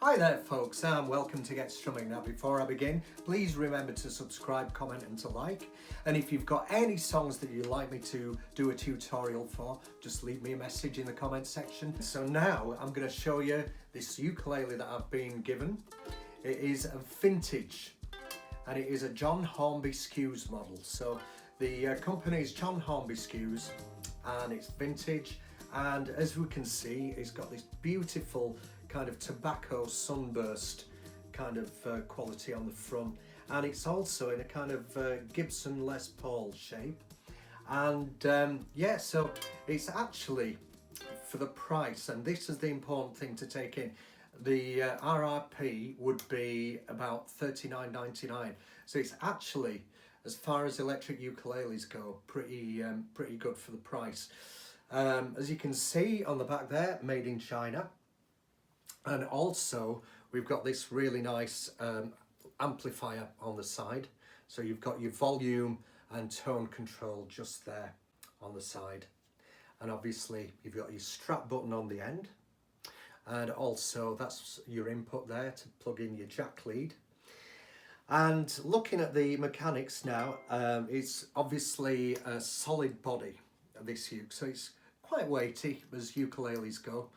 Hi there folks, and welcome to Get Strumming. Now before I begin, please remember to subscribe, comment and to like. And if you've got any songs that you'd like me to do a tutorial for, just leave me a message in the comment section. So now I'm going to show you this ukulele that I've been given. It is a vintage and it is a John Hornby Skewes model. So the company is John Hornby Skewes and it's vintage, and as we can see it's got this beautiful kind of tobacco sunburst kind of quality on the front, and it's also in a kind of Gibson Les Paul shape. And yeah, so it's actually, for the price, and this is the important thing to take in, the RRP would be about $39.99. So it's actually, as far as electric ukuleles go, pretty good for the price. As you can see on the back there, made in China. And also we've got this really nice amplifier on the side. So you've got your volume and tone control just there on the side. And obviously you've got your strap button on the end. And also that's your input there to plug in your jack lead. And looking at the mechanics now, it's obviously a solid body, this uke. So it's quite weighty as ukuleles go.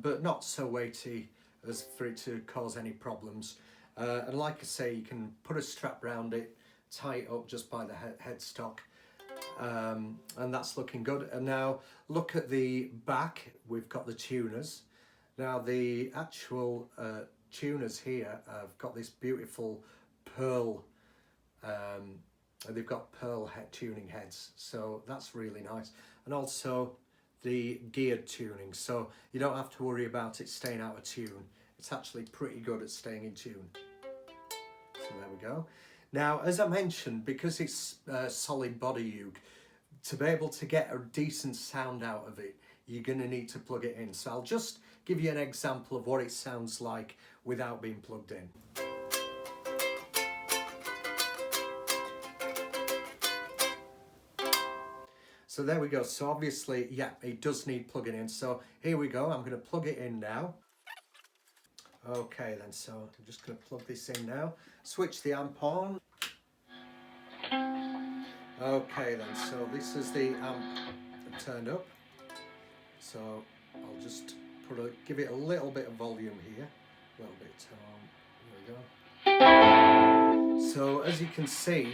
But not so weighty as for it to cause any problems. And like I say, you can put a strap around it, tie it up just by the headstock, and that's looking good. And now look at the back, we've got the tuners. Now the actual tuners here have got this beautiful pearl, they've got pearl tuning heads, so that's really nice. And also the geared tuning, so you don't have to worry about it staying out of tune. It's actually pretty good at staying in tune. So there we go. Now, as I mentioned, because it's a solid body uke, to be able to get a decent sound out of it, you're going to need to plug it in. So I'll just give you an example of what it sounds like without being plugged in. So there we go. So obviously, yeah, it does need plugging in. So here we go. I'm going to plug it in now. Okay then, so I'm just going to plug this in now. Switch the amp on. Okay then, so this is the amp turned up. So I'll just give it a little bit of volume here. A little bit of tone. There we go. So as you can see,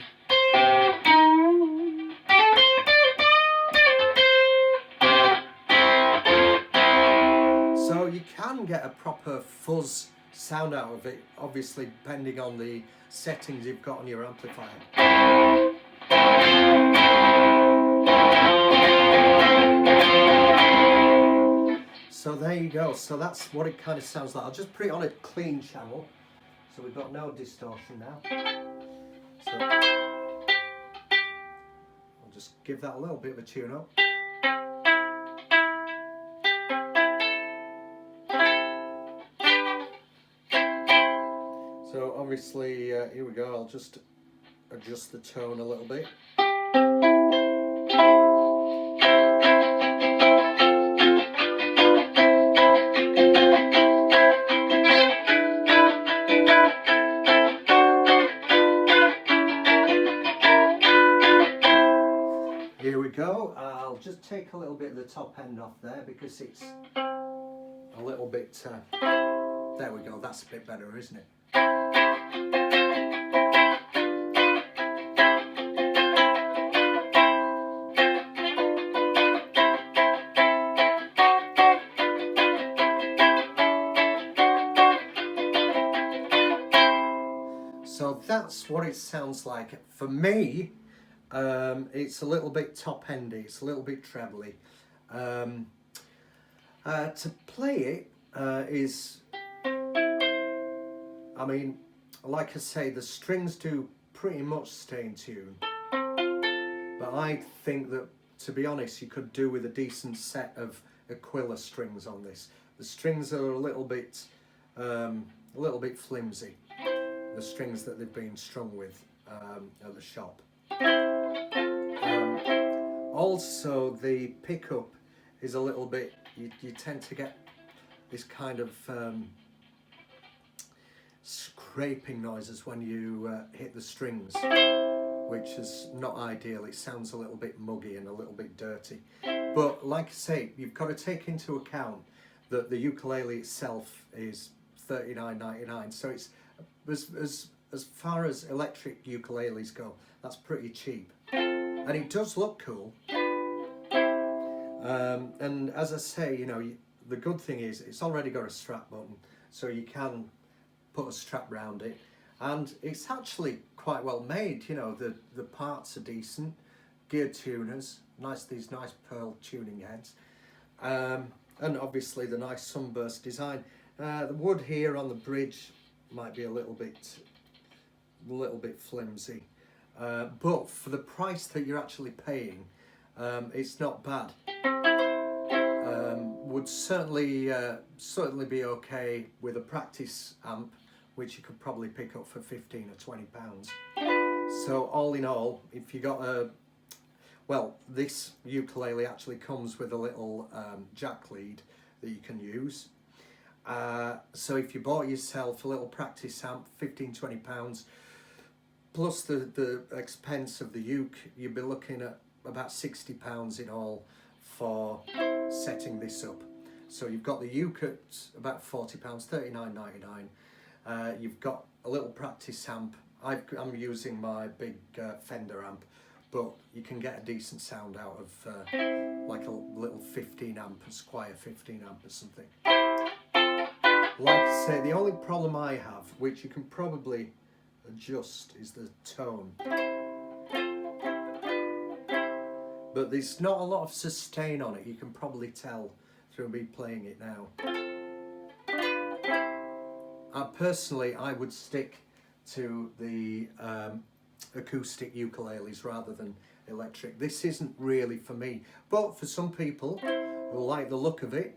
so you can get a proper fuzz sound out of it, obviously depending on the settings you've got on your amplifier. So there you go, so that's what it kind of sounds like. I'll just put it on a clean channel, so we've got no distortion now. So I'll just give that a little bit of a tune up. So obviously, here we go, I'll just adjust the tone a little bit. Here we go, I'll just take a little bit of the top end off there because it's a little bit, there we go, that's a bit better, isn't it? So that's what it sounds like. For me, it's a little bit top-endy, it's a little bit trebly. To play it is, I mean, like I say, the strings do pretty much stay in tune. But I think that, to be honest, you could do with a decent set of Aquila strings on this. The strings are a little bit flimsy, the strings that they've been strung with at the shop. Also, the pickup is a little bit, you tend to get this kind of scraping noises when you hit the strings, which is not ideal. It sounds a little bit muggy and a little bit dirty. But like I say, you've got to take into account that the ukulele itself is $39.99, so it's as far as electric ukuleles go, that's pretty cheap, and it does look cool. And as I say, you know, the good thing is it's already got a strap button, so you can put a strap round it, and it's actually quite well made. You know, the parts are decent, gear tuners, these nice pearl tuning heads, and obviously the nice sunburst design. The wood here on the bridge might be a little bit flimsy, but for the price that you're actually paying, it's not bad. Would certainly be okay with a practice amp, which you could probably pick up for £15 or £20. So all in all, if you got this ukulele actually comes with a little jack lead that you can use. So if you bought yourself a little practice amp, £15–20, plus the expense of the uke, you'd be looking at about £60 in all for setting this up. So you've got the uke at about £40, $39.99. You've got a little practice amp. I'm using my big Fender amp, but you can get a decent sound out of like a little 15 amp, a Squire 15 amp or something. Like I say, the only problem I have, which you can probably adjust, is the tone. But there's not a lot of sustain on it, you can probably tell through me playing it now. Personally, I would stick to the acoustic ukuleles rather than electric. This isn't really for me, but for some people who like the look of it,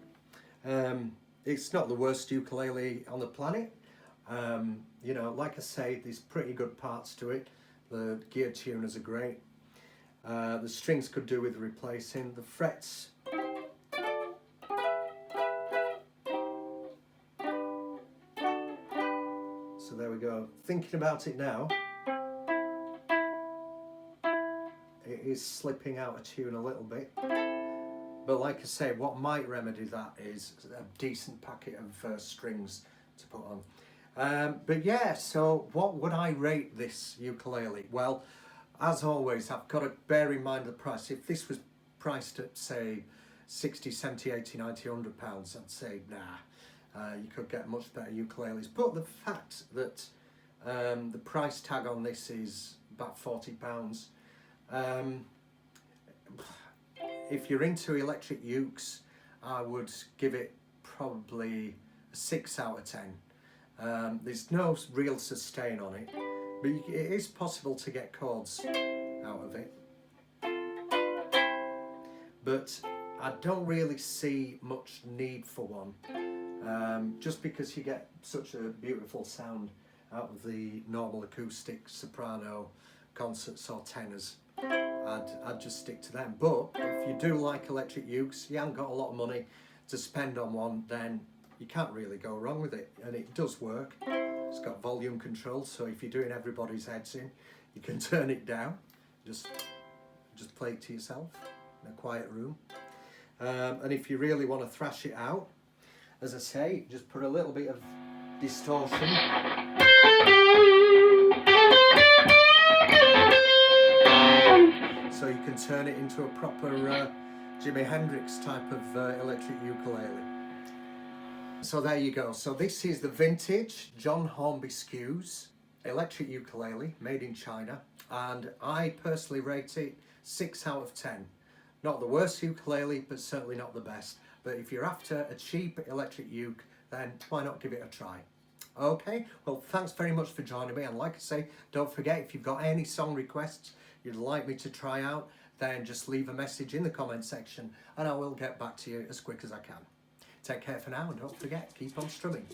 it's not the worst ukulele on the planet. You know, like I say, there's pretty good parts to it. The gear tuners are great. The strings could do with replacing. The frets, so there we go. Thinking about it now, it is slipping out of tune a little bit. But like I say, what might remedy that is a decent packet of strings to put on. But yeah, so what would I rate this ukulele? Well, as always, I've got to bear in mind the price. If this was priced at, say, 60, 70, 80, 90, £100, I'd say, nah, you could get much better ukuleles. But the fact that the price tag on this is about £40, if you're into electric ukes, I would give it probably a 6 out of 10. There's no real sustain on it, but it is possible to get chords out of it. But I don't really see much need for one, just because you get such a beautiful sound out of the normal acoustic, soprano, concerts or tenors. I'd just stick to them. But if you do like electric ukes, you haven't got a lot of money to spend on one, then you can't really go wrong with it, and it does work. It's got volume control, so if you're doing everybody's heads in, you can turn it down. Just play it to yourself in a quiet room. And if you really want to thrash it out, as I say, just put a little bit of distortion. So you can turn it into a proper Jimi Hendrix type of electric ukulele. So there you go. So this is the vintage John Hornby Skewes electric ukulele made in China, and I personally rate it 6 out of 10. Not the worst ukulele, but certainly not the best. But if you're after a cheap electric uke, then why not give it a try? Okay, well, thanks very much for joining me, and like I say, don't forget, if you've got any song requests you'd like me to try out, then just leave a message in the comment section and I will get back to you as quick as I can. Take care for now, and don't forget, keep on strumming.